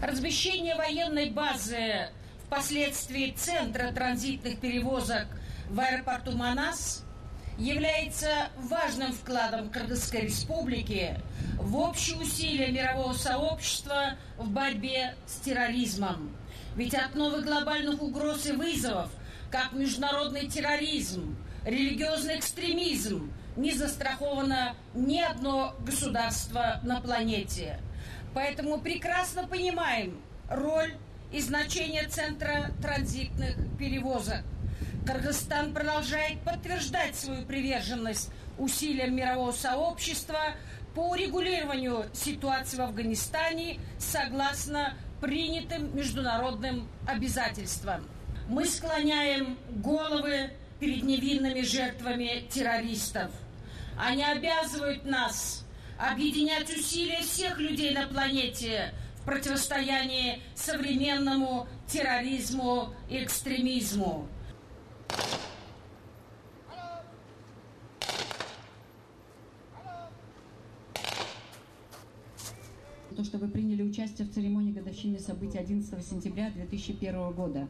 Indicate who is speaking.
Speaker 1: Размещение военной базы, впоследствии центра транзитных перевозок в аэропорту Манас, является важным вкладом Кыргызской Республики в общие усилия мирового сообщества в борьбе с терроризмом. Ведь от новых глобальных угроз и вызовов, как международный терроризм, религиозный экстремизм, не застраховано ни одно государство на планете. Поэтому прекрасно понимаем роль и значение центра транзитных перевозок. Кыргызстан продолжает подтверждать свою приверженность усилиям мирового сообщества по урегулированию ситуации в Афганистане согласно принятым международным обязательствам. Мы склоняем головы перед невинными жертвами террористов. Они обязывают нас объединять усилия всех людей на планете в противостоянии современному терроризму и экстремизму.
Speaker 2: То, что вы приняли участие в церемонии годовщины событий 11 сентября 2001 года.